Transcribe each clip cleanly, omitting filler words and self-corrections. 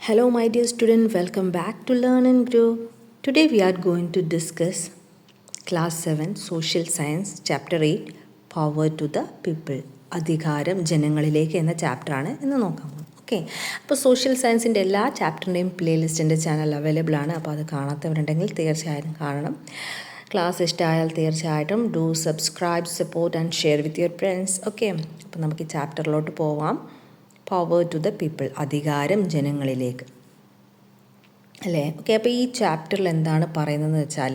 Hello my dear student, welcome back to Learn and Grow. Today we are going to discuss Class 7 Social Science Chapter 8 Power to the People. അധികാരം ജനങ്ങളിലേക്ക് എന്ന ചാപ്റ്ററാണ് ഇന്ന് നോക്കാൻ പോകുന്നത്. Okay, അപ്പോൾ social സയൻസിൻ്റെ എല്ലാ ചാപ്റ്ററിൻ്റെയും പ്ലേലിസ്റ്റ് എൻ്റെ ചാനൽ അവൈലബിൾ ആണ്. അപ്പോൾ അത് കാണാത്തവരുണ്ടെങ്കിൽ തീർച്ചയായും കാണണം. ക്ലാസ് ഇഷ്ടമായാൽ തീർച്ചയായിട്ടും do subscribe, support and share with your friends. Okay, അപ്പോൾ നമുക്ക് ഈ ചാപ്റ്ററിലോട്ട് പോവാം. പവർ ടു ദ പീപ്പിൾ, അധികാരം ജനങ്ങളിലേക്ക് അല്ലേ. ഓക്കെ, അപ്പോൾ ഈ ചാപ്റ്ററിൽ എന്താണ് പറയുന്നതെന്ന് വെച്ചാൽ,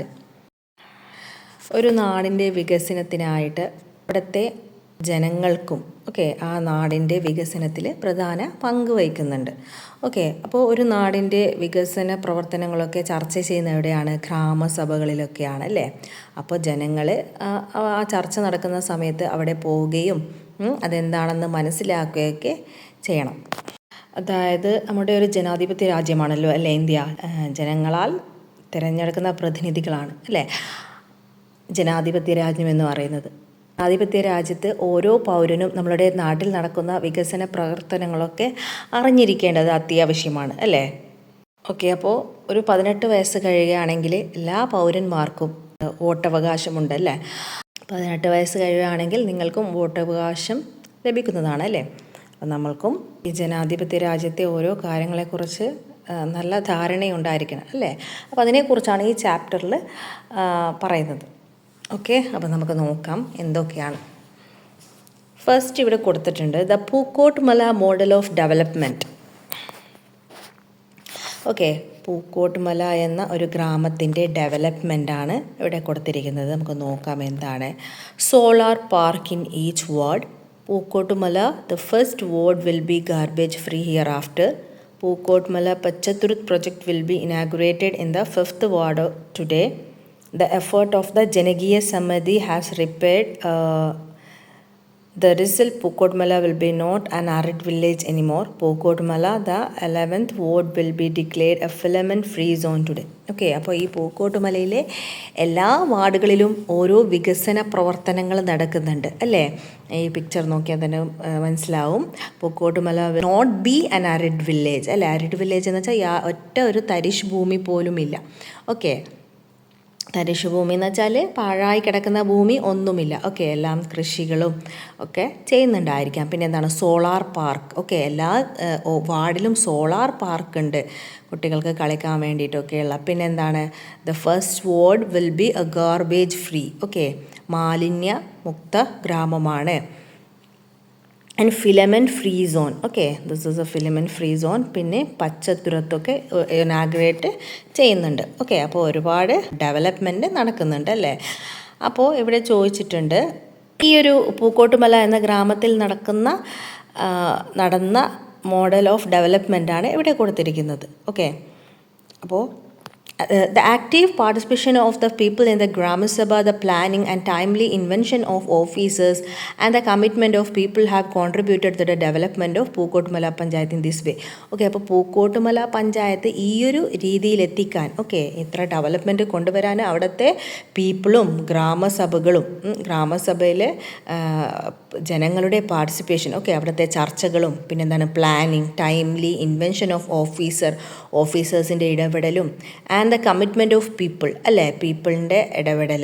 ഒരു നാടിൻ്റെ വികസനത്തിനായിട്ട് അവിടുത്തെ ജനങ്ങൾക്കും ആ നാടിൻ്റെ വികസനത്തിൽ പ്രധാന പങ്ക് വഹിക്കുന്നുണ്ട്. അപ്പോൾ ഒരു നാടിൻ്റെ വികസന പ്രവർത്തനങ്ങളൊക്കെ ചർച്ച ചെയ്യുന്ന എവിടെയാണ്? ഗ്രാമസഭകളിലൊക്കെയാണ് അല്ലേ. അപ്പോൾ ജനങ്ങൾ ആ ചർച്ച നടക്കുന്ന സമയത്ത് അവിടെ പോവുകയും അതെന്താണെന്ന് മനസ്സിലാക്കുകയൊക്കെ ചെയ്യണം. അതായത് നമ്മുടെ ഒരു ജനാധിപത്യ രാജ്യമാണല്ലോ അല്ലേ ഇന്ത്യ. ജനങ്ങളാൽ തിരഞ്ഞെടുക്കുന്ന പ്രതിനിധികളാണ് അല്ലേ ജനാധിപത്യ രാജ്യം എന്ന് പറയുന്നത്. ജനാധിപത്യ രാജ്യത്ത് ഓരോ പൗരനും നമ്മളുടെ നാട്ടിൽ നടക്കുന്ന വികസന പ്രവർത്തനങ്ങളൊക്കെ അറിഞ്ഞിരിക്കേണ്ടത് അത്യാവശ്യമാണ് അല്ലേ. അപ്പോൾ ഒരു 18 വയസ്സ് കഴിയുകയാണെങ്കിൽ എല്ലാ പൗരന്മാർക്കും വോട്ടവകാശമുണ്ട് അല്ലേ. 18 വയസ്സ് കഴിയുകയാണെങ്കിൽ നിങ്ങൾക്കും വോട്ടവകാശം ലഭിക്കുന്നതാണ് അല്ലേ. അപ്പം നമ്മൾക്കും ഈ ജനാധിപത്യ രാജ്യത്തെ ഓരോ കാര്യങ്ങളെക്കുറിച്ച് നല്ല ധാരണയുണ്ടായിരിക്കണം അല്ലേ. അപ്പോൾ അതിനെക്കുറിച്ചാണ് ഈ ചാപ്റ്ററിൽ പറയുന്നത്. അപ്പോൾ നമുക്ക് നോക്കാം എന്തൊക്കെയാണ്. ഫസ്റ്റ് ഇവിടെ കൊടുത്തിട്ടുണ്ട് ദ പൂക്കോട്ട്മല മോഡൽ ഓഫ് ഡെവലപ്മെൻറ്റ്. പൂക്കോട്ട്മല എന്ന ഒരു ഗ്രാമത്തിൻ്റെ ഡെവലപ്മെൻറ്റാണ് ഇവിടെ കൊടുത്തിരിക്കുന്നത്. നമുക്ക് നോക്കാം എന്താണ്. Solar park in each ward. Pookotumala, the first ward will be garbage free hereafter. Pookotumala Pachatruth project will be inaugurated in the 5th ward today. The effort of the Janagiya Samadhi has repaired the result. Pookotumala will be not an arid village anymore. Pookotumala, the 11th ward, will be declared a filament free zone today. അപ്പോൾ ഈ പൂക്കോട്ടുമലയിലെ എല്ലാ വാർഡുകളിലും ഓരോ വികസന പ്രവർത്തനങ്ങൾ നടക്കുന്നുണ്ട് അല്ലേ. ഈ പിക്ചർ നോക്കിയാൽ തന്നെ മനസ്സിലാവും. Pookkottumala not be an arid village അല്ലേ. അരിഡ് വില്ലേജ് എന്ന് വെച്ചാൽ ഒറ്റ ഒരു തരിശ് ഭൂമി പോലുമില്ല. തരിശ് ഭൂമി എന്ന് വെച്ചാൽ പാഴായി കിടക്കുന്ന ഭൂമി ഒന്നുമില്ല. എല്ലാം കൃഷികളും ഒക്കെ ചെയ്യുന്നുണ്ടായിരിക്കാം. പിന്നെ എന്താണ് സോളാർ പാർക്ക്. എല്ലാ വാർഡിലും സോളാർ പാർക്ക് ഉണ്ട് കുട്ടികൾക്ക് കളിക്കാൻ വേണ്ടിയിട്ടൊക്കെയുള്ള. പിന്നെ എന്താണ് the first ward will be A garbage free. മാലിന്യ മുക്ത ഗ്രാമമാണ്. And filament free zone. This is A filament free zone. പിന്നെ പച്ചത്തുരത്തൊക്കെ ഇനാഗ്രേറ്റ് ചെയ്യുന്നുണ്ട്. അപ്പോൾ ഒരുപാട് ഡെവലപ്മെൻറ്റ് നടക്കുന്നുണ്ട് അല്ലേ. അപ്പോൾ ഇവിടെ ചോദിച്ചിട്ടുണ്ട് ഈ ഒരു പൂക്കോട്ടുമല എന്ന ഗ്രാമത്തിൽ നടന്ന മോഡൽ ഓഫ് ഡെവലപ്മെൻറ്റാണ് ഇവിടെ കൊടുത്തിരിക്കുന്നത്. അപ്പോൾ the active participation of the people in the Grama Sabha, the planning and timely invention of officers and the commitment of people have contributed to the development of Pookotumala Panchayat in this way. അപ്പോൾ പൂക്കോട്ടുമല പഞ്ചായത്ത് ഈ ഒരു രീതിയിലെത്തിക്കാൻ ഇത്ര development കൊണ്ടുവരാൻ അവിടുത്തെ പീപ്പിളും ഗ്രാമസഭയിലെ ജനങ്ങളുടെ participation അവിടുത്തെ ചർച്ചകളും പിന്നെന്താണ് പ്ലാനിങ്, ടൈംലി ഇൻവെൻഷൻ ഓഫ് ഓഫീസേഴ്സിൻ്റെ ഇടപെടലും and the commitment of people അല്ലേ. പീപ്പിളിൻ്റെ ഇടപെടൽ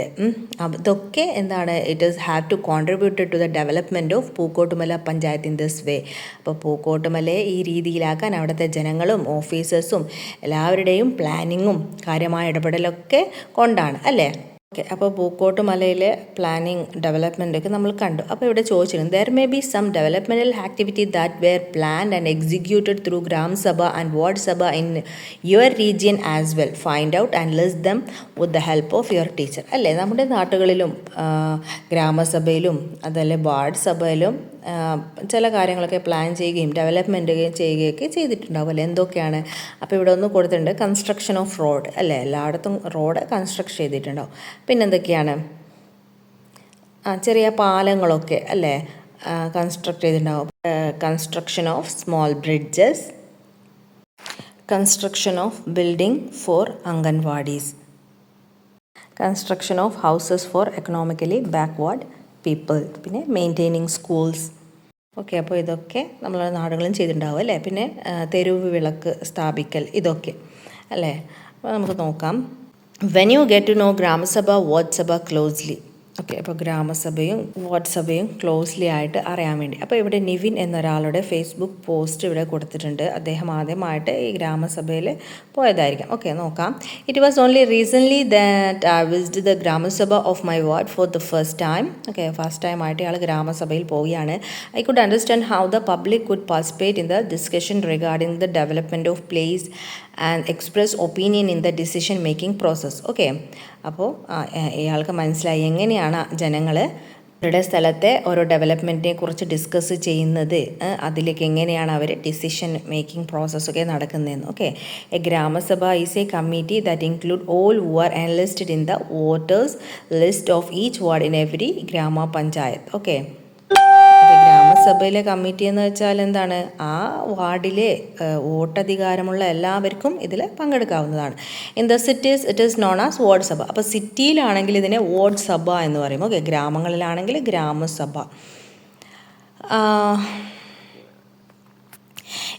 ഇതൊക്കെ എന്താണ് it is have to contributed to the development of Pookkottumala panchayat in this way. അപ്പോൾ പൂക്കോട്ടുമലയെ ഈ രീതിയിലാക്കാൻ അവിടുത്തെ ജനങ്ങളും ഓഫീസേഴ്സും എല്ലാവരുടെയും പ്ലാനിങ്ങും കാര്യമായ ഇടപെടലൊക്കെ കൊണ്ടാണ് അല്ലേ. അപ്പോൾ പൂക്കോട്ടുമലയിലെ പ്ലാനിങ് ഡെവലപ്മെൻ്റ് ഒക്കെ നമ്മൾ കണ്ടു. അപ്പോൾ ഇവിടെ ചോദിച്ചിരുന്നു there may be some developmental activity that were planned and executed through Grama Sabha and ward sabha in your region as well. Find out and list them with the help of your teacher അല്ലേ. നമ്മുടെ നാട്ടുകളിലും ഗ്രാമസഭയിലും അതല്ലേ ward സഭയിലും ചില കാര്യങ്ങളൊക്കെ plan ചെയ്യുകയും development ചെയ്യുകയൊക്കെ ചെയ്തിട്ടുണ്ടാവും അല്ലേ. എന്തൊക്കെയാണ് അപ്പോൾ ഇവിടെ ഒന്ന് കൊടുത്തിട്ടുണ്ട് കൺസ്ട്രക്ഷൻ ഓഫ് റോഡ് അല്ലേ. എല്ലായിടത്തും റോഡ് കൺസ്ട്രക്ട് ചെയ്തിട്ടുണ്ടാവും. പിന്നെന്തൊക്കെയാണ് ചെറിയ പാലങ്ങളൊക്കെ അല്ലേ കൺസ്ട്രക്ട് ചെയ്തിട്ടുണ്ടാവും. Construction of small bridges, construction of building for anganwadis, construction of houses for economically backward people, പിന്നെ മെയിൻറ്റെയിനിങ് സ്കൂൾസ്, ഓക്കെ, അപ്പോൾ ഇതൊക്കെ നമ്മളെ നാടുകളും ചെയ്തിട്ടുണ്ടാവും അല്ലേ. പിന്നെ തെരുവ് വിളക്ക് സ്ഥാപിക്കൽ, ഇതൊക്കെ അല്ലേ. അപ്പോൾ നമുക്ക് നോക്കാം. When you get to know gram sabha ward sabha closely. Okay, അപ്പോൾ ഗ്രാമസഭയും വാർഡ് സഭയും ക്ലോസ്ലി ആയിട്ട് അറിയാൻ വേണ്ടി. അപ്പോൾ ഇവിടെ നിവിൻ എന്നൊരാളുടെ ഫേസ്ബുക്ക് പോസ്റ്റ് ഇവിടെ കൊടുത്തിട്ടുണ്ട്. അദ്ദേഹം ആദ്യമായിട്ട് ഈ ഗ്രാമസഭയിൽ പോയതായിരിക്കാം. ഓക്കെ, നോക്കാം. It was only recently that I visit the grama sabha of my ward for the first time. Okay, first time ആയിട്ട് ഇയാൾ ഗ്രാമസഭയിൽ പോവുകയാണ്. I could understand how the public could participate in the discussion regarding the development of place and express opinion in the decision making process. Okay, അപ്പോൾ ഇയാൾക്ക് മനസ്സിലായി എങ്ങനെയാണ് ജനങ്ങൾ അവരുടെ സ്ഥലത്തെ ഓരോ ഡെവലപ്മെൻറ്റിനെ കുറിച്ച് ഡിസ്കസ് ചെയ്യുന്നത്, അതിലേക്ക് എങ്ങനെയാണ് അവർ ഡിസിഷൻ മേക്കിംഗ് പ്രോസസ്സൊക്കെ നടക്കുന്നതെന്ന്. Okay, a Grama Sabha is a committee that include all who are enlisted in the voters list of each ward in every Grama Panchayat. Okay, ഗ്രാമസഭയിലെ കമ്മിറ്റി എന്ന് വെച്ചാൽ എന്താണ്, ആ വാർഡിലെ വോട്ടധികാരമുള്ള എല്ലാവർക്കും ഇതിൽ പങ്കെടുക്കാവുന്നതാണ്. In the cities it is known as ward sabha. അപ്പോൾ സിറ്റിയിലാണെങ്കിൽ ഇതിനെ വാർഡ് സഭ എന്ന് പറയും. ഓക്കെ, ഗ്രാമങ്ങളിലാണെങ്കിൽ Grama Sabha.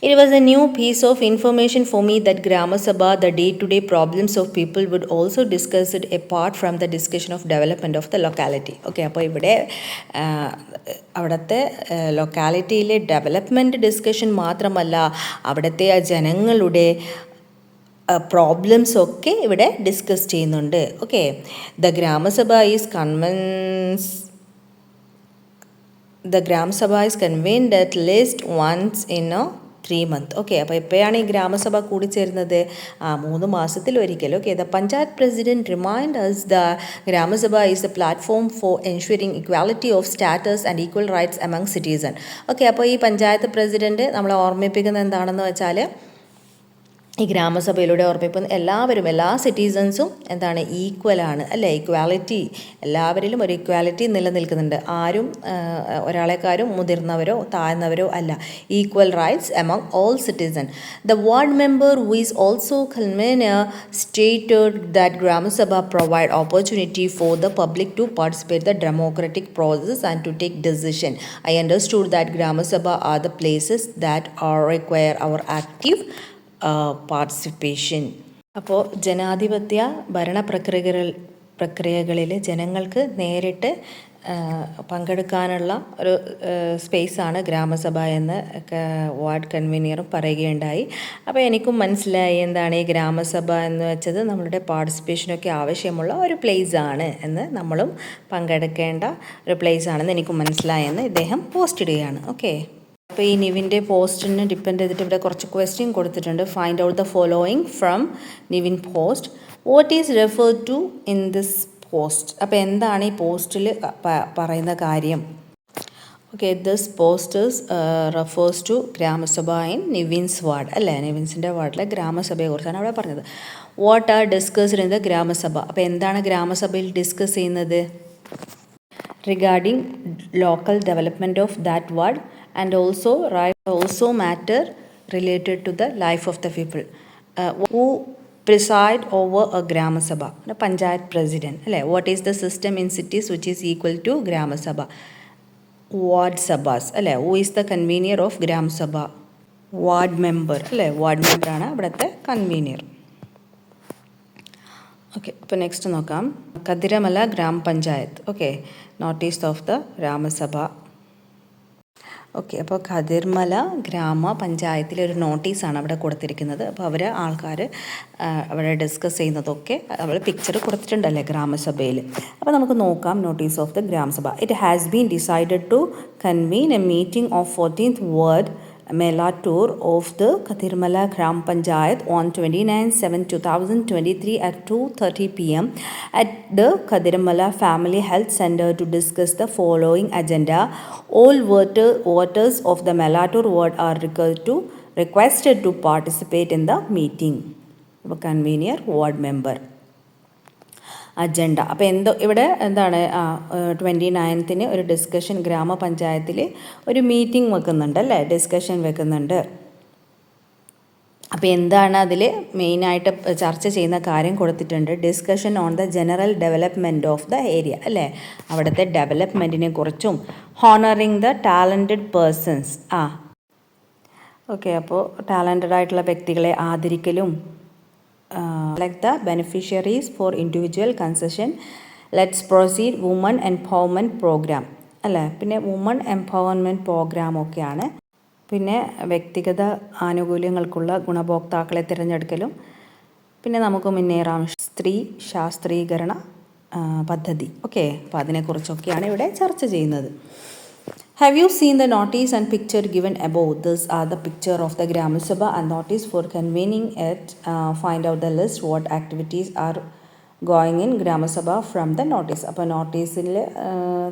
It was a new piece of information for me that Grama Sabha, the day-to-day problems of people, would also discuss it apart from the discussion of development of the locality. Okay, അപ്പോൾ ഇവിടെ അവിടുത്തെ ലൊക്കാലിറ്റിയിലെ development discussion മാത്രമല്ല, അവിടുത്തെ ജനങ്ങളുടെ problems ഒക്കെ ഇവിടെ discuss ചെയ്യുന്നുണ്ട്. Okay, the grama sabha is convened at least once in a 3 months. Okay, അപ്പോൾ എപ്പോഴാണ് ഈ ഗ്രാമസഭ കൂടിച്ചേരുന്നത്? 3 മാസത്തിൽ ഒരിക്കൽ. Okay, the panchayat president remind us the grama sabha is A platform for ensuring equality of status and equal rights among citizen. Okay, അപ്പോൾ ഈ panchayat president നമ്മളെ ഓർമ്മിപ്പിക്കുന്നത് എന്താണെന്ന് വെച്ചാൽ, ഈ ഗ്രാമസഭയിലൂടെ ഓർമ്മിപ്പിക്കുന്ന എല്ലാവരും, എല്ലാ സിറ്റിസൺസും എന്താണ്, ഈക്വലാണ് അല്ലേ. ഇക്വാലിറ്റി, എല്ലാവരിലും ഒരു ഇക്വാലിറ്റി നിലനിൽക്കുന്നുണ്ട്. ആരും ഒരാളെക്കാരും മുതിർന്നവരോ താഴ്ന്നവരോ അല്ല. Equal rights among all citizen. The ward member who is also convener stated that gram sabha provide opportunity for the public to participate the democratic process and to take decision. I understood that gram sabha are the places that are require our active participation. അപ്പോൾ ജനാധിപത്യ ഭരണ പ്രക്രിയകളിൽ ജനങ്ങൾക്ക് നേരിട്ട് പങ്കെടുക്കാനുള്ള ഒരു സ്പേസാണ് ഗ്രാമസഭ എന്ന് ward കൺവീനറും പറയുകയുണ്ടായി. അപ്പോൾ എനിക്കും മനസ്സിലായി എന്താണ് ഈ ഗ്രാമസഭ എന്ന് വെച്ചത് നമ്മളുടെ പാർട്ടിസിപ്പേഷനൊക്കെ ആവശ്യമുള്ള ഒരു പ്ലേസാണ് എന്ന്, നമ്മളും പങ്കെടുക്കേണ്ട ഒരു പ്ലേസാണെന്ന് എനിക്കും മനസ്സിലായെന്ന് ഇദ്ദേഹം പോസ്റ്റ് ഇടുകയാണ്. ഓക്കെ, അപ്പോൾ ഈ നിവിൻ്റെ പോസ്റ്റിന് ഡിപ്പെൻഡ് ചെയ്തിട്ട് ഇവിടെ കുറച്ച് ക്വസ്റ്റ്യൻ കൊടുത്തിട്ടുണ്ട്. Find out the following from Nivin post. What is referred to in this post. അപ്പോൾ എന്താണ് ഈ പോസ്റ്റിൽ പറയുന്ന കാര്യം? Okay, this posters refers to Grama Sabha in Nivin's ward അല്ലേ. നിവിൻസിൻ്റെ വാർഡിലെ ഗ്രാമസഭയെക്കുറിച്ചാണ് അവിടെ പറഞ്ഞത്. What are discussed in the Grama Sabha. അപ്പോൾ എന്താണ് ഗ്രാമസഭയിൽ ഡിസ്കസ് ചെയ്യുന്നത്? Regarding local development of that ward and also matter related to the life of the people. Who preside over a Grama Sabha? The Panchayat President. What is the system in cities which is equal to Grama Sabha? Ward Sabhas. Who is the convener of Gram Sabha? Ward member. Ward member ആണ് അവിടുത്തെ convener. Okay, അപ്പോൾ next നോക്കാം. കതിരമല ഗ്രാമപഞ്ചായത്ത്. Okay, notice of the grama sabha. Okay, അപ്പോൾ കതിർമല ഗ്രാമപഞ്ചായത്തിലെ ഒരു നോട്ടീസാണ് അവിടെ കൊടുത്തിരിക്കുന്നത്. അപ്പോൾ ആൾക്കാർ അവിടെ ഡിസ്കസ് ചെയ്യുന്നതൊക്കെ അവർ പിക്ചർ കൊടുത്തിട്ടുണ്ടല്ലേ ഗ്രാമസഭയിൽ. അപ്പോൾ നമുക്ക് നോക്കാം notice of the gram sabha. It has been decided to convene a meeting of 14th ward Melatur of the Kathirmala Gram Panchayat on 29/7/2023 at 2:30 p.m. at the Kathirmala Family Health Center to discuss the following agenda. All voters of the Melatur ward are requested to participate in the meeting. Convener ward member. Agenda. അപ്പോൾ ഇവിടെ എന്താണ് 29th ഒരു discussion ഗ്രാമപഞ്ചായത്തിൽ ഒരു meeting വെക്കുന്നുണ്ട് അല്ലേ, discussion വെക്കുന്നുണ്ട്. അപ്പോൾ എന്താണ് അതിൽ മെയിനായിട്ട് ചർച്ച ചെയ്യുന്ന കാര്യം കൊടുത്തിട്ടുണ്ട്. Discussion on the general development of the area, അല്ലേ? അവിടുത്തെ ഡെവലപ്മെൻറ്റിനെ കുറിച്ചും honouring the talented persons. Okay, അപ്പോൾ ടാലൻറ്റഡ് ആയിട്ടുള്ള വ്യക്തികളെ ആദരിക്കലും, like the beneficiaries for individual concession. Let's proceed woman empowerment programme, അല്ലേ? പിന്നെ വുമൺ എംപവർമെൻറ്റ് പ്രോഗ്രാമൊക്കെയാണ്. പിന്നെ വ്യക്തിഗത ആനുകൂല്യങ്ങൾക്കുള്ള ഗുണഭോക്താക്കളെ തിരഞ്ഞെടുക്കലും, പിന്നെ നമുക്ക് മുന്നേറാം സ്ത്രീ ശാസ്ത്രീകരണ പദ്ധതി. ഓക്കെ, അപ്പോൾ അതിനെക്കുറിച്ചൊക്കെയാണ് ഇവിടെ ചർച്ച ചെയ്യുന്നത്. Have you seen the notice and picture given above? These are the picture of the Gram Sabha and notice for convening it. Find out the list what activities are going in grama sabha from the notice. അപ്പോൾ നോട്ടീസിൽ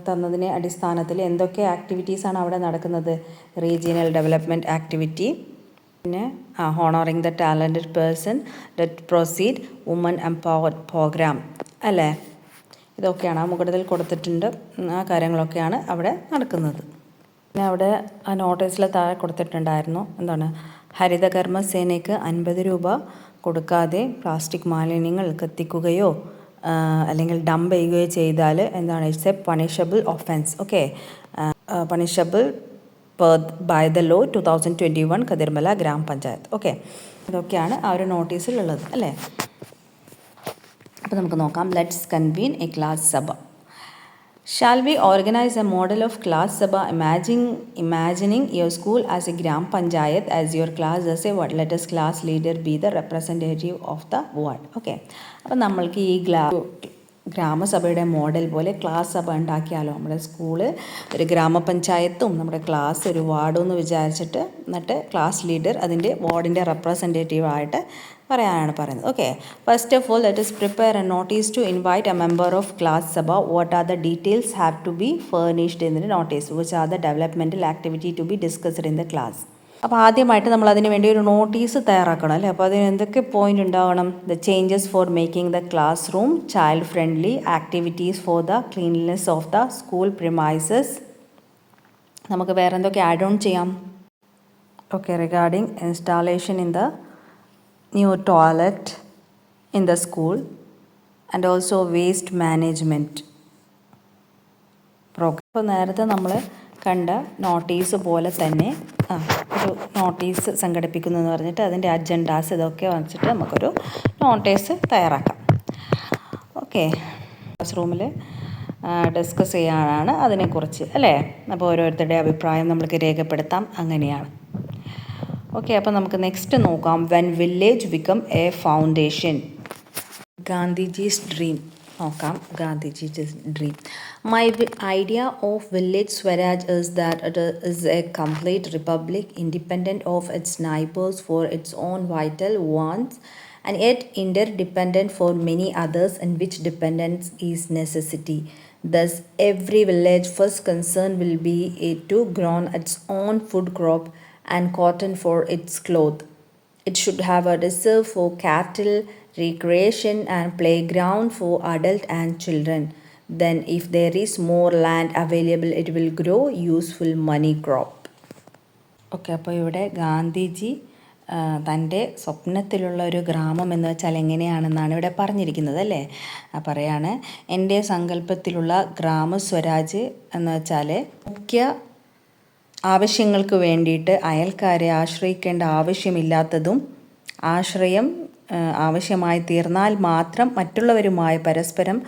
തന്നതിനെ അടിസ്ഥാനത്തിൽ എന്തൊക്കെ ആക്ടിവിറ്റീസാണ് അവിടെ നടക്കുന്നത്? Regional development activity, പിന്നെ honouring the talented person, let proceed woman empowered programme, അല്ലേ? ഇതൊക്കെയാണ് മുകളിൽ കൊടുത്തിട്ടുണ്ട്. ആ കാര്യങ്ങളൊക്കെയാണ് അവിടെ നടക്കുന്നത്. പിന്നെ അവിടെ ആ നോട്ടീസിൽ താഴെ കൊടുത്തിട്ടുണ്ടായിരുന്നു, എന്താണ്, ഹരിതകർമ്മ സേനയ്ക്ക് 50 രൂപ കൊടുക്കാതെ പ്ലാസ്റ്റിക് മാലിന്യങ്ങൾ കത്തിക്കുകയോ അല്ലെങ്കിൽ ഡംപ് ചെയ്യുകയോ ചെയ്താൽ എന്താണ്, it's A punishable offence. Okay, punishable by the law 2021 കതിർമല ഗ്രാമപഞ്ചായത്ത്. ഓക്കെ, ഇതൊക്കെയാണ് ആ ഒരു നോട്ടീസിലുള്ളത്, അല്ലേ? അപ്പോൾ നമുക്ക് നോക്കാം. ലെറ്റ്സ് കൺവീൻ എ ക്ലാസ് സഭ. Shall we organize a model of class sabha imagining your school as a gram panchayat as your class as a ward? Let us class leader be the representative of the ward. Okay, അപ്പോൾ നമ്മൾക്ക് ഈ ഗ്രാമസഭയുടെ model പോലെ class സഭ ഉണ്ടാക്കിയാലോ? നമ്മുടെ school ഒരു ഗ്രാമപഞ്ചായത്തും നമ്മുടെ class ഒരു വാർഡും എന്ന് വിചാരിച്ചിട്ട്, എന്നിട്ട് ക്ലാസ് ലീഡർ അതിൻ്റെ വാർഡിൻ്റെ റെപ്രസെൻറ്റേറ്റീവായിട്ട് പറയാനാണ് പറയുന്നത്. Okay, first of all let us prepare a notice to invite a member of class sabha. What are the details have to be furnished in the notice? Which are the developmental activity to be discussed in the class? അപ്പോൾ ആദ്യമായിട്ട് നമ്മൾ അതിന് വേണ്ടി ഒരു notice തയ്യാറാക്കണം, അല്ലേ? അപ്പോൾ അതിന് എന്തൊക്കെ പോയിന്റ് ഉണ്ടാവണം? The changes for making the classroom child friendly, activities for the cleanliness of the school premises. നമുക്ക് വേറെ എന്തൊക്കെ ആഡ് ഓൺ ചെയ്യാം? Okay, regarding installation in the new toilet in the school and also waste management programme. അപ്പോൾ നേരത്തെ നമ്മൾ കണ്ട notice പോലെ തന്നെ ഒരു നോട്ടീസ് സംഘടിപ്പിക്കുന്നതെന്ന് പറഞ്ഞിട്ട് അതിൻ്റെ അജണ്ടാസ് ഇതൊക്കെ വച്ചിട്ട് നമുക്കൊരു നോട്ടീസ് തയ്യാറാക്കാം. ഓക്കെ, ക്ലാസ് റൂമിൽ ഡിസ്കസ് ചെയ്യാനാണ് അതിനെക്കുറിച്ച്, അല്ലേ? അപ്പോൾ ഓരോരുത്തരുടെ അഭിപ്രായം നമുക്ക് രേഖപ്പെടുത്താം, അങ്ങനെയാണ്. ഓക്കെ, അപ്പോൾ നമുക്ക് നെക്സ്റ്റ് നോക്കാം. When village become a foundation. Gandhiji's dream നോക്കാം. Gandhiji's dream. My idea of village Swaraj is that it is a complete republic independent of its neighbors for its own vital wants and yet interdependent for many others, in which dependence is necessity. Thus, every village first concern will be to grow its own food crop and cotton for its cloth. It should have a reserve for cattle, recreation and playground for adult and children. Then if there is more land available, it will grow useful money crop. Okay, അപ്പോൾ ഇവിടെ ഗാന്ധിജി തൻ്റെ സ്വപ്നത്തിലുള്ള ഒരു ഗ്രാമം എന്ന് വെച്ചാൽ എങ്ങനെയാണെന്നാണ് ഇവിടെ പറഞ്ഞിരിക്കുന്നത്, അല്ലേ? പറയാണ്, എൻ്റെ സങ്കല്പത്തിലുള്ള ഗ്രാമസ്വരാജ് എന്ന് വെച്ചാൽ മുഖ്യ ആവശ്യങ്ങൾക്ക് വേണ്ടിയിട്ട് അയൽക്കാരെ ആശ്രയിക്കേണ്ട ആവശ്യമില്ലാത്തതും ആശ്രയം ആവശ്യമായി തീർന്നാൽ മാത്രം മറ്റുള്ളവരുമായി പരസ്പരം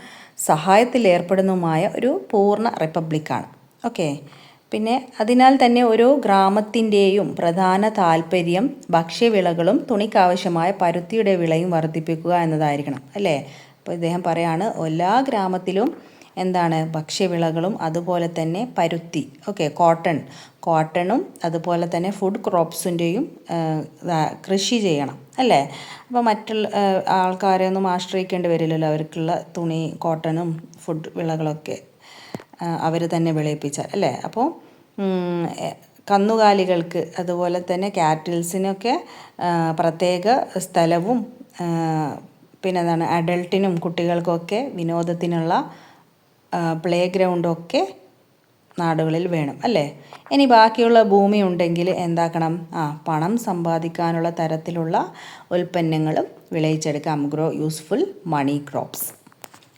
സഹായത്തിൽ ഏർപ്പെടുന്നതുമായ ഒരു പൂർണ്ണ റിപ്പബ്ലിക്കാണ്. ഓക്കെ, പിന്നെ അതിനാൽ തന്നെ ഓരോ ഗ്രാമത്തിൻ്റെയും പ്രധാന താല്പര്യം ഭക്ഷ്യവിളകളും തുണിക്കാവശ്യമായ പരുത്തിയുടെ വിളയും വർദ്ധിപ്പിക്കുക എന്നതായിരിക്കണം, അല്ലേ? അപ്പോൾ ഇദ്ദേഹം പറയാണ്, എല്ലാ ഗ്രാമത്തിലും എന്താണ്, ഭക്ഷ്യവിളകളും അതുപോലെ തന്നെ പരുത്തി, ഓക്കെ, കോട്ടണും അതുപോലെ തന്നെ ഫുഡ് ക്രോപ്സിൻ്റെയും കൃഷി ചെയ്യണം, അല്ലേ? അപ്പോൾ മറ്റുള്ള ആൾക്കാരെ ഒന്നും ആശ്രയിക്കേണ്ടി വരില്ലല്ലോ, അവർക്കുള്ള തുണി, കോട്ടണും ഫുഡ് വിളകളൊക്കെ അവർ തന്നെ വിളയിപ്പിച്ചാൽ, അല്ലേ? അപ്പോൾ കന്നുകാലികൾക്ക് അതുപോലെ തന്നെ കാറ്റിൽസിനൊക്കെ പ്രത്യേക സ്ഥലവും പിന്നെ എന്താണ്, അഡൾട്ടിനും കുട്ടികൾക്കൊക്കെ വിനോദത്തിനുള്ള പ്ലേ ഗ്രൗണ്ടൊക്കെ നാടുകളിൽ വേണം അല്ലേ. ഇനി ബാക്കിയുള്ള ഭൂമി ഉണ്ടെങ്കിൽ എന്താക്കണം, പണം സമ്പാദിക്കാനുള്ള തരത്തിലുള്ള ഉൽപ്പന്നങ്ങളും വിളയിച്ചെടുക്കാം. ഗ്രോ യൂസ്ഫുൾ മണി ക്രോപ്സ്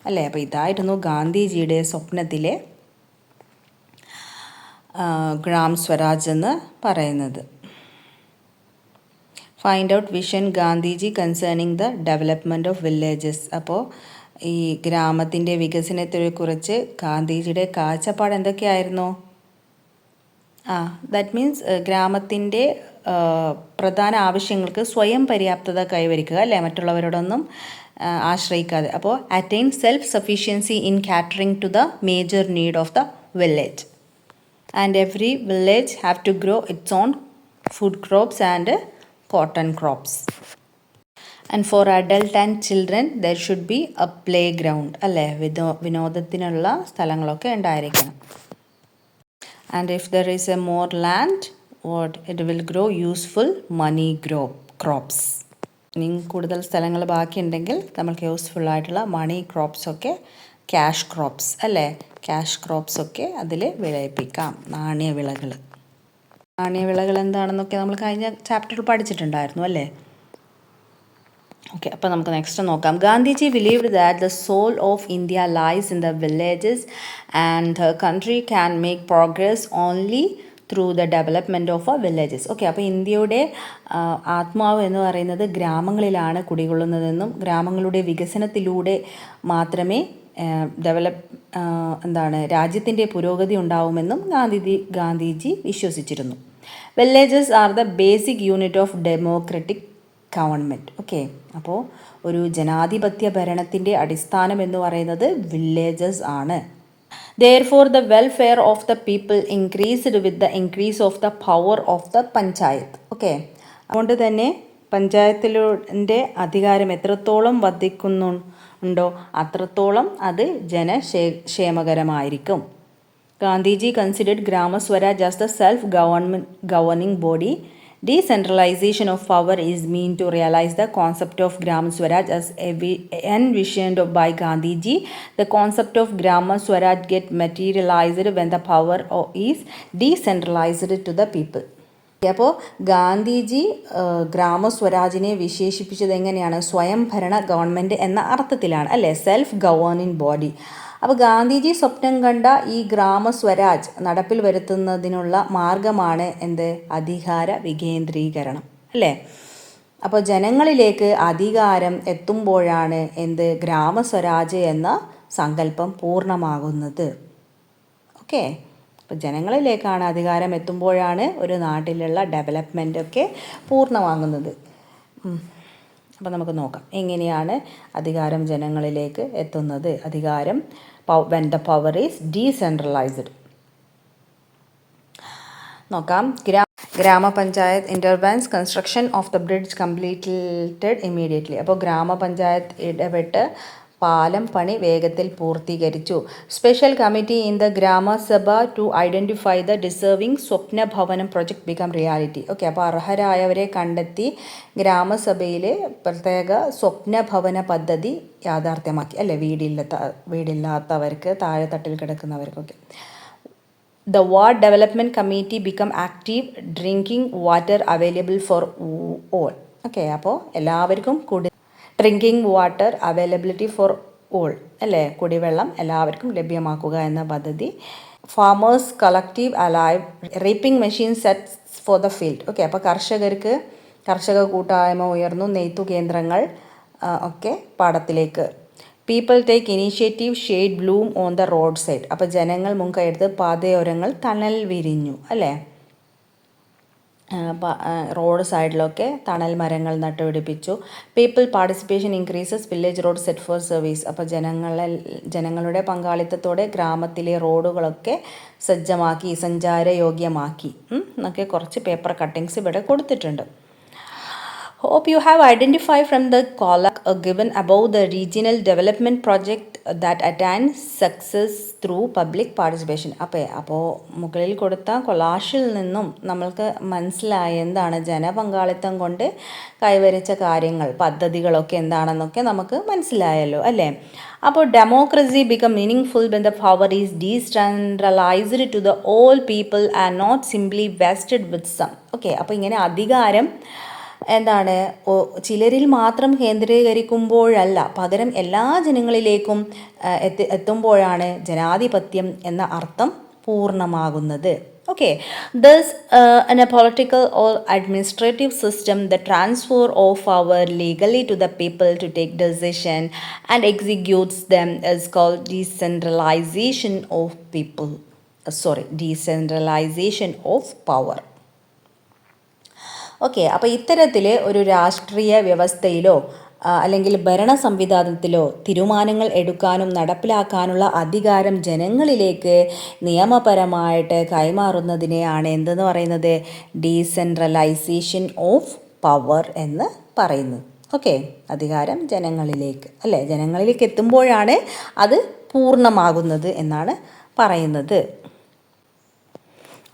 അല്ലേ. അപ്പോൾ ഇതായിരുന്നു ഗാന്ധിജിയുടെ സ്വപ്നത്തിലെ ഗ്രാം സ്വരാജ് എന്ന് പറയുന്നത്. Find out vision Gandhiji concerning the development of villages. അപ്പോൾ ഈ ഗ്രാമത്തിൻ്റെ വികസനത്തെക്കുറിച്ച് ഗാന്ധിജിയുടെ കാഴ്ചപ്പാട് എന്തൊക്കെയായിരുന്നു? ദാറ്റ് മീൻസ് ഗ്രാമത്തിൻ്റെ പ്രധാന ആവശ്യങ്ങൾക്ക് സ്വയം പര്യാപ്തത കൈവരിക്കുക അല്ലേ, മറ്റുള്ളവരോടൊന്നും ആശ്രയിക്കാതെ. അപ്പോൾ attain self sufficiency in catering to the major need of the village. And every village have to grow its own food crops and cotton crops. And for adult and children there should be a playground അല്ലേ, വിനോദത്തിനുള്ള സ്ഥലങ്ങളൊക്കെ ഉണ്ടായിരിക്കണം. And if there is a more land, it will grow useful money crops. ഇനി കൂടുതൽ സ്ഥലങ്ങൾ ബാക്കിയുണ്ടെങ്കിൽ നമുക്ക് useful ആയിട്ടുള്ള മണി crops ഒക്കെ, cash crops അല്ലേ, ക്യാഷ് ക്രോപ്സ് ഒക്കെ അതിൽ വിളയിപ്പിക്കാം. നാണ്യവിളകൾ എന്താണെന്നൊക്കെ നമ്മൾ കഴിഞ്ഞ ചാപ്റ്ററിൽ പഠിച്ചിട്ടുണ്ടായിരുന്നു അല്ലേ. ഓക്കെ, അപ്പോൾ നമുക്ക് നെക്സ്റ്റ് നോക്കാം. Gandhiji believed that the soul of India lies in the villages and the country can make progress only through the development of a villages. Okay, അപ്പോൾ ഇന്ത്യയുടെ ആത്മാവ് എന്ന് പറയുന്നത് ഗ്രാമങ്ങളിലാണ് കുടികൊള്ളുന്നതെന്നും ഗ്രാമങ്ങളുടെ വികസനത്തിലൂടെ മാത്രമേ രാജ്യത്തിൻ്റെ പുരോഗതി ഉണ്ടാവുമെന്നും ഗാന്ധിജി വിശ്വസിച്ചിരുന്നു. Villages are the basic unit of democratic government. Okay, അപ്പോൾ ഒരു ജനാധിപത്യ ഭരണത്തിൻ്റെ അടിസ്ഥാനം എന്ന് പറയുന്നത് വില്ലേജസ് ആണ്. Therefore, the welfare of the people increased with the increase of the power of the panchayat. Okay, അതുകൊണ്ട് തന്നെ പഞ്ചായത്തിൻ്റെ അധികാരം എത്രത്തോളം വർദ്ധിക്കുന്നുണ്ടോ അത്രത്തോളം അത് ജനക്ഷേമകരമായിരിക്കും. ഗാന്ധിജി കൺസിഡർഡ് ഗ്രാമ Swaraj as the self governing body. Decentralization of power is mean to realize the concept of Gram Swaraj as envisioned by Gandhiji. The concept of Gram Swaraj get materialized when the power is decentralized to the people. അപ്പോൾ ഗാന്ധിജി ഗ്രാമസ്വരാജിനെ വിശേഷിപ്പിച്ചത് എങ്ങനെയാണ്? സ്വയംഭരണ government എന്ന അർത്ഥത്തിലാണ് അല്ലേ, self governing body. അപ്പോൾ ഗാന്ധിജി സ്വപ്നം കണ്ട ഈ ഗ്രാമസ്വരാജ് നടപ്പിൽ വരുത്തുന്നതിനുള്ള മാർഗമാണ് എന്ത്? അധികാര വികേന്ദ്രീകരണം അല്ലേ. അപ്പോൾ ജനങ്ങളിലേക്ക് അധികാരം എത്തുമ്പോഴാണ് എന്ത്? ഗ്രാമസ്വരാജ് എന്ന സങ്കല്പം പൂർണ്ണമാകുന്നത്. ഓക്കെ, അപ്പോൾ ജനങ്ങളിലേക്കാണ് അധികാരം എത്തുമ്പോഴാണ് ഒരു നാട്ടിലുള്ള ഡെവലപ്മെൻ്റ് ഒക്കെ പൂർണ്ണമാകുന്നത്. അപ്പോൾ നമുക്ക് നോക്കാം എങ്ങനെയാണ് അധികാരം ജനങ്ങളിലേക്ക് എത്തുന്നത്. അധികാരം when the power is decentralized. നോക്കാം. Grama Panchayat intervenes construction of the bridge completed immediately. അപ്പോൾ ഗ്രാമപഞ്ചായത്ത് ഇടപെട്ട് പാലം പണി വേഗത്തിൽ പൂർത്തീകരിച്ചു. Special committee in the Grama Sabha to identify the deserving Swapna Bhavanam project become reality. Okay, അപ്പോൾ അർഹരായവരെ കണ്ടെത്തി ഗ്രാമസഭയിൽ പ്രത്യേക സ്വപ്ന ഭവന പദ്ധതി യാഥാർത്ഥ്യമാക്കി അല്ലേ, വീടില്ലാത്തവർക്ക്, താഴെത്തട്ടിൽ കിടക്കുന്നവർക്കൊക്കെ. The ward development committee become active, drinking water available for all. ഓക്കെ, അപ്പോൾ എല്ലാവർക്കും drinking water availability for all അല്ലേ, കുടിവെള്ളം എല്ലാവർക്കും ലഭ്യമാക്കുക എന്ന പദ്ധതി. Farmers collective alive reaping machine sets for the field. Okay, അപ്പോൾ കർഷക കൂട്ടായ്മ ഉയർന്നു. നെയ്ത്തു കേന്ദ്രങ്ങൾ ഒക്കെ പാടത്തിലേക്ക്. People take initiative shade bloom on the road side. അപ്പോൾ ജനങ്ങൾ മുൻകൈയെടുത്ത് പാതയോരങ്ങൾ തണൽ വിരിഞ്ഞു അല്ലേ. റോഡ് സൈഡിലൊക്കെ തണൽ മരങ്ങൾ നട്ടുപിടിപ്പിച്ചു. People participation increases village road set for service. അപ്പോൾ ജനങ്ങളുടെ പങ്കാളിത്തത്തോടെ ഗ്രാമത്തിലെ റോഡുകളൊക്കെ സജ്ജമാക്കി, സഞ്ചാരയോഗ്യമാക്കി എന്നൊക്കെ കുറച്ച് പേപ്പർ കട്ടിങ്സ് ഇവിടെ കൊടുത്തിട്ടുണ്ട്. Hope you have identified from the column given above the regional development project that attain success through public participation. അപ്പോൾ മുകളിൽ കൊടുത്ത കൊളാഷിൽ നിന്നും നമ്മൾക്ക് മനസ്സിലായ എന്താണ് ജനപങ്കാളിത്തം കൊണ്ട് കൈവരിച്ച കാര്യങ്ങൾ, പദ്ധതികളൊക്കെ എന്താണെന്നൊക്കെ നമുക്ക് മനസ്സിലായല്ലോ അല്ലേ. അപ്പോൾ democracy become meaning when the power is decentralized to the all people and not simply vested with some. Okay, അപ്പോൾ ഇങ്ങനെ അധികാരം എന്താണ് ചിലരിൽ മാത്രം കേന്ദ്രീകരിക്കുമ്പോഴല്ല, പകരം എല്ലാ ജനങ്ങളിലേക്കും എത്തുമ്പോഴാണ് ജനാധിപത്യം എന്ന അർത്ഥം പൂർണ്ണമാകുന്നത്. Okay, thus in a political or administrative system, the transfer of power legally to the people to take decision and executes them is called decentralization of decentralization of power. Okay, അപ്പോൾ ഇത്തരത്തിൽ ഒരു രാഷ്ട്രീയ വ്യവസ്ഥയിലോ അല്ലെങ്കിൽ ഭരണ സംവിധാനത്തിലോ തീരുമാനങ്ങൾ എടുക്കാനും നടപ്പിലാക്കാനുള്ള അധികാരം ജനങ്ങളിലേക്ക് നിയമപരമായിട്ട് കൈമാറുന്നതിനെയാണ് എന്തെന്ന് പറയുന്നത്, ഡീസെൻട്രലൈസേഷൻ ഓഫ് പവർ എന്ന് പറയുന്നത്. ഓക്കെ, അധികാരം ജനങ്ങളിലേക്ക് അല്ലേ, ജനങ്ങളിലേക്ക് എത്തുമ്പോഴാണ് അത് പൂർണ്ണമാകുന്നത് എന്നാണ് പറയുന്നത്.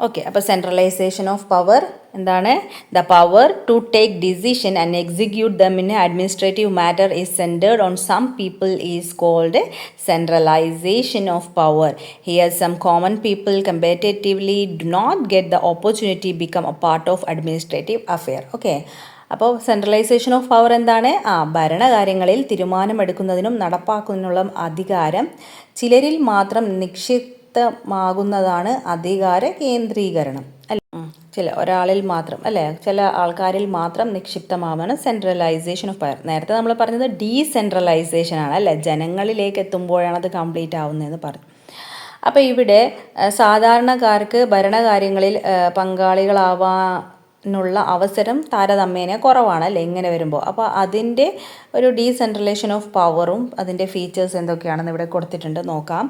ഓക്കെ, അപ്പോൾ സെൻട്രലൈസേഷൻ ഓഫ് പവർ എന്താണ്? The power to take decision and execute them in administrative matter is centred on some people is called centralisation of power. Here some common people comparatively do not get the opportunity become a part of administrative affair. Okay, അപ്പോൾ centralisation of power എന്താണ്? ഭരണകാര്യങ്ങളിൽ തീരുമാനമെടുക്കുന്നതിനും നടപ്പാക്കുന്നതിനുള്ള അധികാരം ചിലരിൽ മാത്രം നിക്ഷിപ്തമാകുന്നതാണ് അധികാര കേന്ദ്രീകരണം അല്ലേ. ഒരാളിൽ മാത്രം അല്ലേ, ചില ആൾക്കാരിൽ മാത്രം നിക്ഷിപ്തമാവാണ് സെൻട്രലൈസേഷൻ ഓഫ് പവർ. നേരത്തെ നമ്മൾ പറഞ്ഞത് ഡീസെൻട്രലൈസേഷൻ ആണ് അല്ലേ, ജനങ്ങളിലേക്ക് എത്തുമ്പോഴാണ് അത് കംപ്ലീറ്റ് ആവുന്നതെന്ന് പറഞ്ഞു. അപ്പോൾ ഇവിടെ സാധാരണക്കാർക്ക് ഭരണകാര്യങ്ങളിൽ പങ്കാളികളാവാനുള്ള അവസരം താരതമ്യേന കുറവാണ് അല്ലേ ഇങ്ങനെ വരുമ്പോൾ. അപ്പോൾ അതിൻ്റെ ഒരു ഡീസെൻട്രലൈസേഷൻ ഓഫ് പവറും അതിൻ്റെ ഫീച്ചേഴ്സ് എന്തൊക്കെയാണെന്ന് ഇവിടെ കൊടുത്തിട്ടുണ്ട്, നോക്കാം.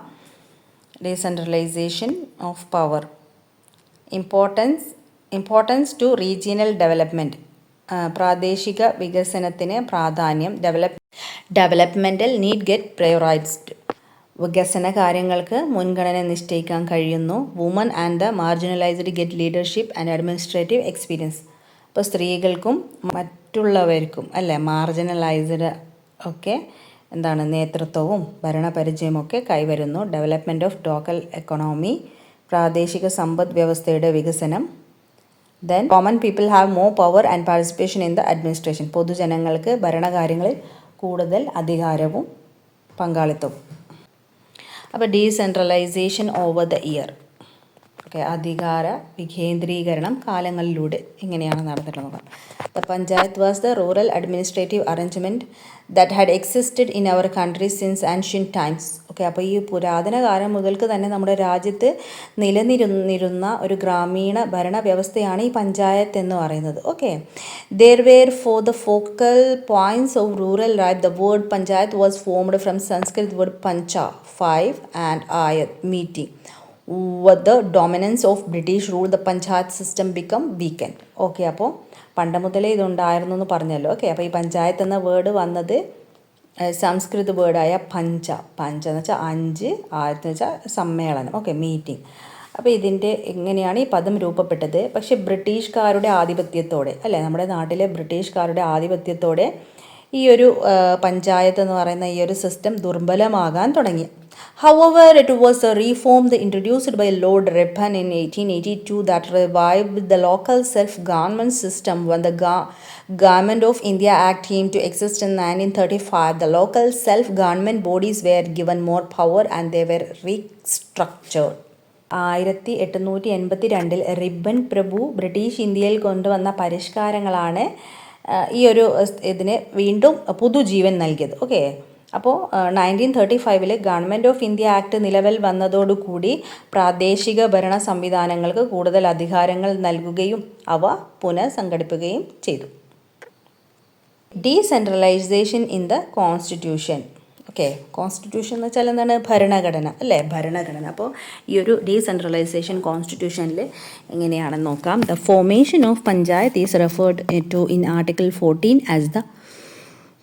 Decentralisation of power. Importance to regional development, പ്രാദേശിക വികസനത്തിന് പ്രാധാന്യം. ഡെവലപ്മെൻറ്റൽ നീഡ് ഗെറ്റ് പ്രയോറൈസ്ഡ്, വികസന കാര്യങ്ങൾക്ക് മുൻഗണന നിശ്ചയിക്കാൻ കഴിയുന്നു. Woman and the marginalised get leadership and administrative experience. ഇപ്പോൾ സ്ത്രീകൾക്കും മറ്റുള്ളവർക്കും അല്ലേ മാർജിനലൈസ്ഡ് ഒക്കെ എന്താണ് നേതൃത്വവും ഭരണപരിചയമൊക്കെ കൈവരുന്നു. ഡെവലപ്മെൻറ്റ് ഓഫ് ലോക്കൽ എക്കണോമി, പ്രാദേശിക സമ്പദ് വ്യവസ്ഥയുടെ വികസനം. Then common people have more power and participation in the administration, പൊതുജനങ്ങൾക്ക് ഭരണകാര്യങ്ങളിൽ കൂടുതൽ അധികാരവും പങ്കാളിത്തവും. അപ്പോൾ decentralisation over the year. Okay, അധികാര വികേന്ദ്രീകരണം കാലങ്ങളിലൂടെ എങ്ങനെയാണ് നടന്നിട്ടുള്ളത്. The panchayat was the rural administrative arrangement that had existed in our country since ancient times. Okay, അപ്പോൾ ഈ പുരാതന കാലം മുതൽക്ക് തന്നെ നമ്മുടെ രാജ്യത്ത് നിലനിന്നിരുന്ന ഒരു ഗ്രാമീണ ഭരണ വ്യവസ്ഥയാണ് ഈ പഞ്ചായത്ത് എന്ന് പറയുന്നത്. Okay, there wear for the focal points of rural life. The word panchayat was formed from Sanskrit word Panja, 5 and ആയത്, meeting. With the dominance of British rule, the panchayat system become weakened. Okay, അപ്പോൾ പണ്ട് മുതലേ ഇതുണ്ടായിരുന്നു എന്ന് പറഞ്ഞല്ലോ. Okay, അപ്പോൾ ഈ പഞ്ചായത്ത് എന്ന വേർഡ് വന്നത് സംസ്കൃത വേർഡായ പഞ്ച എന്ന് വെച്ചാൽ 5, ആയിരത്തി എന്ന് വെച്ചാൽ സമ്മേളനം. Okay, meeting. അപ്പോൾ ഇതിൻ്റെ എങ്ങനെയാണ് ഈ പദം രൂപപ്പെട്ടത്? പക്ഷേ ബ്രിട്ടീഷുകാരുടെ ആധിപത്യത്തോടെ അല്ലേ, നമ്മുടെ നാട്ടിലെ ബ്രിട്ടീഷുകാരുടെ ആധിപത്യത്തോടെ ഈ ഒരു പഞ്ചായത്ത് എന്ന് പറയുന്ന ഈ ഒരു സിസ്റ്റം ദുർബലമാകാൻ തുടങ്ങി. However, it was a reform introduced by Lord Ripon in 1882 that revived the local self-government system. When the Government of India Act came to exist in 1935, the local self-government bodies were given more power and they were restructured. 1882 ribbon Prabhu British ഇന്ത്യയിൽ കൊണ്ടുവന്ന പരിഷ്കാരങ്ങളാണ് ഈ ഒരു ഇതിന് വീണ്ടും പുതുജീവൻ നൽകിയത്. Okay, അപ്പോൾ 1935 government of India act നിലവിൽ വന്നതോടുകൂടി പ്രാദേശിക ഭരണ സംവിധാനങ്ങൾക്ക് കൂടുതൽ അധികാരങ്ങൾ നൽകുകയും അവ പുനഃസംഘടിപ്പിക്കുകയും ചെയ്തു. Decentralisation in the constitution. Okay, constitution എന്ന് വെച്ചാൽ എന്താണ്? ഭരണഘടന അല്ലേ, ഭരണഘടന. അപ്പോൾ ഈ ഒരു ഡീസെൻട്രലൈസേഷൻ കോൺസ്റ്റിറ്റ്യൂഷനിൽ എങ്ങനെയാണെന്ന് നോക്കാം. The formation of panchayat is referred to in article 14 as the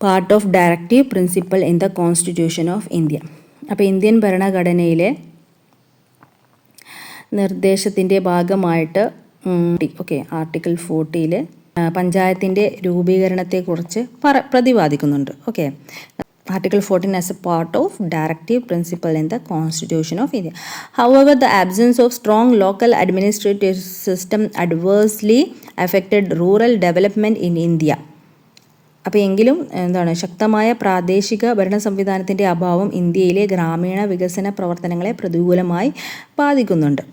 part of directive principle in the Constitution of India. അപ്പോൾ ഇന്ത്യൻ ഭരണഘടനയിലെ നിർദ്ദേശത്തിൻ്റെ ഭാഗമായിട്ട് ആർട്ടിക്കിൾ 40 പഞ്ചായത്തിൻ്റെ രൂപീകരണത്തെക്കുറിച്ച് പ്രതിപാദിക്കുന്നുണ്ട്. Article 14 as a part of directive principle in the Constitution of India. However, the absence of strong local administrative system adversely affected rural development in India. അപ്പോൾ എങ്കിലും ശക്തമായ പ്രാദേശിക ഭരണ സംവിധാനത്തിൻ്റെ അഭാവം ഇന്ത്യയിലെ ഗ്രാമീണ വികസന പ്രവർത്തനങ്ങളെ പ്രതികൂലമായി ബാധിക്കുന്നുണ്ട്.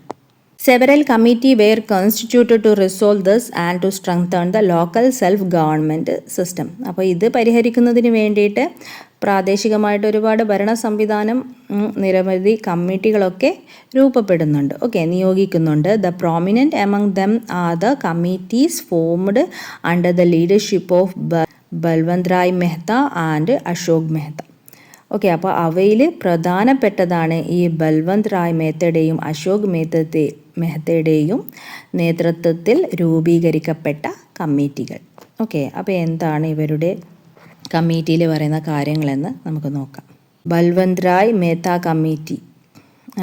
Several committees were constituted to resolve this and to strengthen the local self-government system. അപ്പോൾ ഇത് പരിഹരിക്കുന്നതിന് വേണ്ടിയിട്ട് പ്രാദേശികമായിട്ട് ഒരുപാട് ഭരണ സംവിധാനം നിരവധി കമ്മിറ്റികളൊക്കെ രൂപപ്പെടുന്നുണ്ട്, നിയോഗിക്കുന്നുണ്ട്. The prominent among them are the committees formed under the leadership of Balwant Rai Mehta and Ashok Mehta. അപ്പോൾ അവയിൽ പ്രധാനപ്പെട്ടതാണ് ഈ ബൽവന്ത് റായ് മെഹ്തയുടെയും അശോക് മെഹ്തയുടെയും നേതൃത്വത്തിൽ രൂപീകരിക്കപ്പെട്ട കമ്മിറ്റികൾ. അപ്പോൾ എന്താണ് ഇവരുടെ കമ്മിറ്റിയിൽ പറയുന്ന കാര്യങ്ങളെന്ന് നമുക്ക് നോക്കാം. Balwant Rai Mehta committee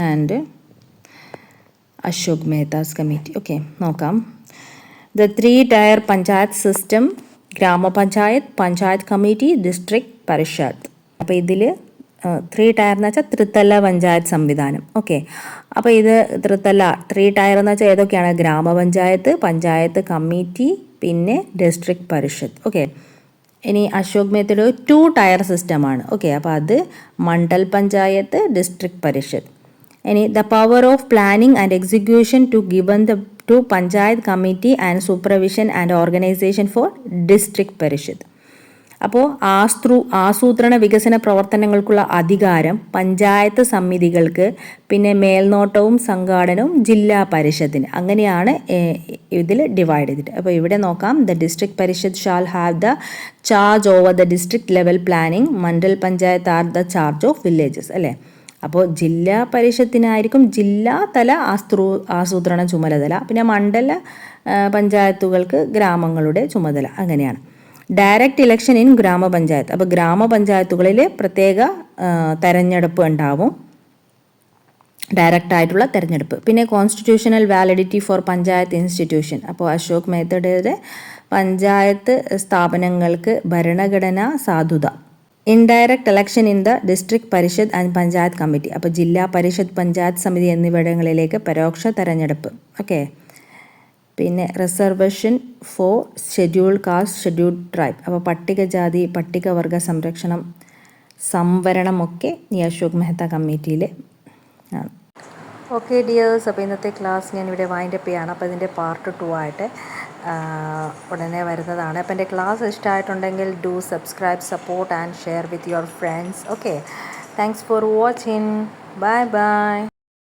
and Ashok Mehta's committee. നോക്കാം. The 3-tier panchayat system, Grama Panchayat, panchayat committee, district parishad. അപ്പോൾ ഇതിൽ 3-tier എന്ന് വെച്ചാൽ ത്രിതല പഞ്ചായത്ത് സംവിധാനം. അപ്പോൾ ഇത് ത്രിതല 3-tier എന്ന് വെച്ചാൽ ഏതൊക്കെയാണ്? ഗ്രാമപഞ്ചായത്ത്, പഞ്ചായത്ത് കമ്മിറ്റി, പിന്നെ ഡിസ്ട്രിക്ട് പരിഷത്ത്. ഇനി അശോക് മെഹ്തയുടെ 2-tier സിസ്റ്റമാണ്. അപ്പോൾ അത് മണ്ഡൽ പഞ്ചായത്ത്, ഡിസ്ട്രിക്ട് പരിഷത്ത്. ഇനി the power of planning and execution to given to panchayat committee and supervision and organisation for district parishad. അപ്പോൾ ആസൂത്രണ വികസന പ്രവർത്തനങ്ങൾക്കുള്ള അധികാരം പഞ്ചായത്ത് സമിതികൾക്ക്, പിന്നെ മേൽനോട്ടവും സംഘാടനവും ജില്ലാ പരിഷത്തിന്. അങ്ങനെയാണ് ഇതിൽ ഡിവൈഡ് ചെയ്തിട്ട്. അപ്പോൾ ഇവിടെ നോക്കാം. The district Parishad shall have the charge over the district level planning. Mandal panchayat are the charge of villages. അപ്പോൾ ജില്ലാ പരിഷത്തിനായിരിക്കും ജില്ലാ തല ആസൂത്രണ ചുമതല, പിന്നെ മണ്ഡല പഞ്ചായത്തുകൾക്ക് ഗ്രാമങ്ങളുടെ ചുമതല. അങ്ങനെയാണ്. ഡയറക്റ്റ് ഇലക്ഷൻ ഇൻ ഗ്രാമപഞ്ചായത്ത്. അപ്പോൾ ഗ്രാമപഞ്ചായത്തുകളിൽ പ്രത്യേക തെരഞ്ഞെടുപ്പ് ഉണ്ടാവും, ഡയറക്റ്റ് ആയിട്ടുള്ള തെരഞ്ഞെടുപ്പ്. പിന്നെ constitutional validity for panchayat institution. അപ്പോൾ അശോക് മെഹ്തയുടെ പഞ്ചായത്ത് സ്ഥാപനങ്ങൾക്ക് ഭരണഘടനാ സാധുത. Indirect election in the district parishad and panchayat committee. അപ്പോൾ ജില്ലാ പരിഷത്ത്, പഞ്ചായത്ത് സമിതി എന്നിവിടങ്ങളിലേക്ക് പരോക്ഷ തെരഞ്ഞെടുപ്പ്. പിന്നെ reservation for scheduled caste, scheduled tribe. അപ്പോൾ പട്ടികജാതി, പട്ടികവർഗ സംവരണമൊക്കെ ഈ അശോക് മെഹ്ത കമ്മിറ്റിയിൽ ആണ്. ഡിയേഴ്സ്, അപ്പോൾ ഇന്നത്തെ ക്ലാസ് ഞാനിവിടെ വൈൻഡപ്പ് ചെയ്യാണ്. അപ്പോൾ ഇതിൻ്റെ പാർട്ട് 2 ആയിട്ട് ഉടനെ വരുന്നതാണ്. അപ്പോൾ എൻ്റെ ക്ലാസ് ഇഷ്ടമായിട്ടുണ്ടെങ്കിൽ do subscribe, support and share with your friends. Thanks for watching. Bye bye.